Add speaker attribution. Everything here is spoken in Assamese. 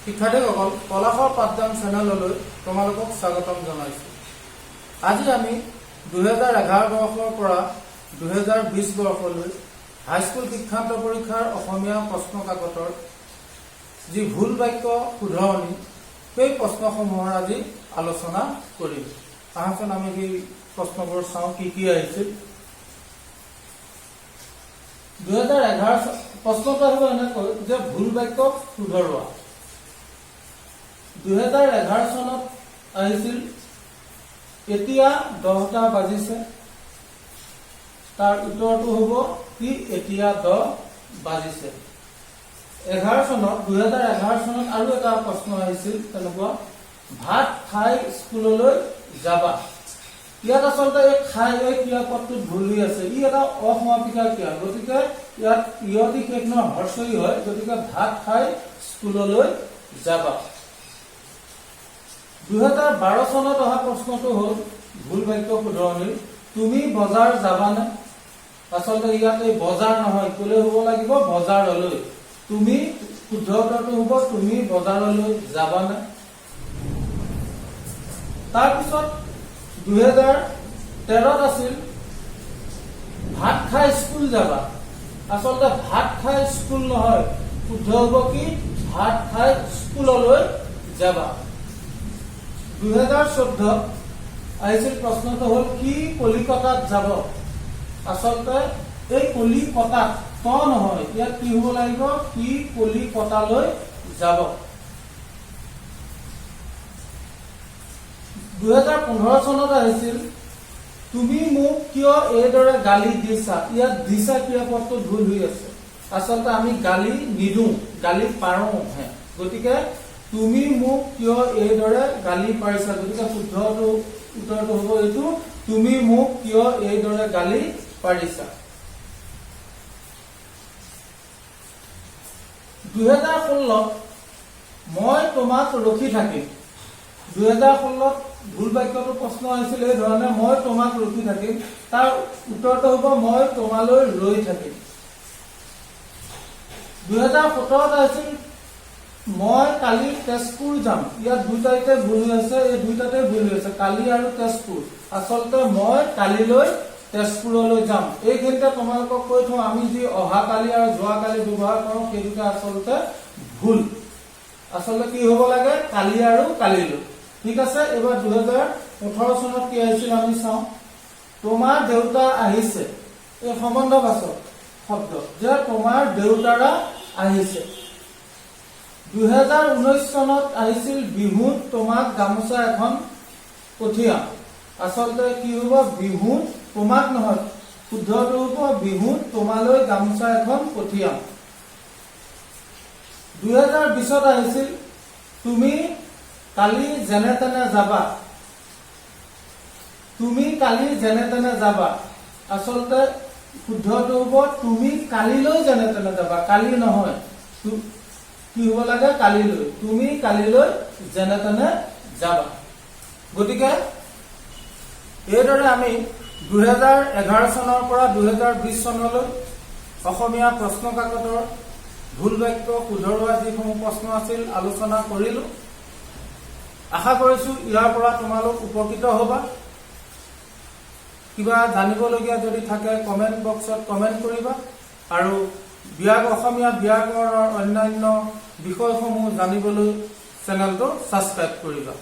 Speaker 1: শিক্ষাৰ্থীসকল পলাশৰ পাঠদান চেনেললৈ তোমালোকক স্বাগতম জনাইছো। আজি আমি 2011 বৰ্ষৰ পৰা 2020 বৰ্ষলৈ হাইস্কুল শিক্ষান্ত পৰীক্ষাৰ অসমীয়া প্ৰশ্ন কাকতৰ যি ভুল বাক্য শুধৰণি সেই প্ৰশ্নসমূহৰ আজি আলোচনা কৰিম। আহকচোন আমি সেই প্ৰশ্নবোৰ চাওঁ কি আহিছিল। 2011 প্ৰশ্নটো হ'ব এনেকৈ যে ভুল বাক্য শুধৰোৱা। 2011 চনত আহিছিল এতিয়া 10টা বাজিছে, তাৰ উত্তৰটো হ'ব কি এতিয়া 10 বাজিছে। 2011 চনত আৰু এটা প্ৰশ্ন আহিছিল তেনেকুৱা, ভাত খাই স্কুললৈ যাবা। ইয়াত আচলতে এই খাই এই ক্ৰিয়াপদটোত ভুল হৈ আছে, ই এটা অসমাপিকা ক্ৰিয়া, গতিকে ইয়াত ইয়তি শেষ নহয় হৰ্ষই হয়, গতিকে ভাত খাই স্কুললৈ যাবা। 2012 চনত অহা প্ৰশ্নটো হ'ল ভুল বাক্য শুধৰণিৰ, তুমি বজাৰ যাবানে। আচলতে ইয়াত এই বজাৰ নহয়, কলে হ'ব লাগিব বজাৰলৈ। তুমি শুদ্ধ উত্তৰটো হ'ব তুমি বজাৰলৈ যাবানে। তাৰপিছত 2013 আছিল ভাত খাই স্কুল যাবা। আচলতে ভাত খাই স্কুল নহয়, শুদ্ধ হ'ব কি ভাত খাই স্কুললৈ যাবা। 2014 আহিছিল প্ৰশ্নটো হ'ল কি কলিকতাত যাব। আচলতে এই কলিকতাত ত নহয়, ইয়াত কি হ'ব লাগিব কি কলিকতালৈ যাব। 2015 চনত আহিছিল তুমি মোক কিয় এইদৰে গালি দিছা। ইয়াত দিছা ক্ৰিয়াপদটো ভুল হৈ আছে, আচলতে আমি গালি নিদো, গালি পাৰোহে, গতিকে তুমি মোক কিয় এইদৰে গালি পাৰিছা, গতিকে শুদ্ধ উত্তৰটো হ'ব এইটো তুমি মোক কিয় এইদৰে গালি পাৰিছা। 2016 মই তোমাক ৰখি থাকিম। 2016 ভুল বাক্যটো প্ৰশ্ন আহিছিল এই ধৰণে, মই তোমাক ৰখি থাকিম, তাৰ উত্তৰটো হ'ব মই তোমালৈ ৰৈ থাকিম। 2017 আহিছিল মই কালি তেজপুৰ যাম। ইয়াত দুটাতে ভুল হৈ আছে, এই দুইটাতে ভুল হৈ আছে, কালি আৰু তেজপুৰ। আচলতে মই কালিলৈ তেজপুৰলৈ যাম। এইখিনিতে তোমালোকক কৈ থওঁ, আমি যি অহাকালি আৰু যোৱাকালি ব্যৱহাৰ কৰোঁ সেই দুটা আচলতে ভুল। আচলতে কি হ'ব লাগে কালি আৰু কালিলৈ। ঠিক আছে, এবাৰ 2018 চনত কি আহিছিল আমি চাওঁ, তোমাৰ দেউতা আহিছে। এই সম্বন্ধবাচক শব্দ যে তোমাৰ দেউতাৰা আহিছে। 2019 চনত আহিছিল বিহুত তোমাক গামোচা এখন পঠিয়াম। আচলতে কি হ'ব বিহুত তোমাক নহয়, শুদ্ধটো হ'ব বিহুত তোমালৈ গামোচা এখন পঠিয়াম। 2020 আহিছিল তুমি কালি যেনে তেনে যাবা। তুমি কালি যেনে তেনে যাবা। আচলতে শুদ্ধটো হ'ব তুমি কালিলৈ যেনে তেনে যাবা, কালি নহয়, কি হ'ব লাগে কালিলৈ, তুমি কালিলৈ যেনে তেনে যাবা। গতিকে এইদৰে আমি 2011 চনৰ পৰা 2020 চনলৈ অসমীয়া প্ৰশ্ন কাকতৰ ভুল বাক্য শুধৰোৱা যিসমূহ প্ৰশ্ন আছিল আলোচনা কৰিলো। আশা কৰিছো ইয়াৰ পৰা তোমালোক উপকৃত হবা। কিবা জানিবলগীয়া যদি থাকে কমেন্ট বক্সত কমেন্ট কৰিবা, আৰু অসমীয়া ব্যাকৰণৰ অন্যান্য বিষয়সমূহ জানিবলৈ চেনেলটো ছাবস্ক্ৰাইব কৰিবা।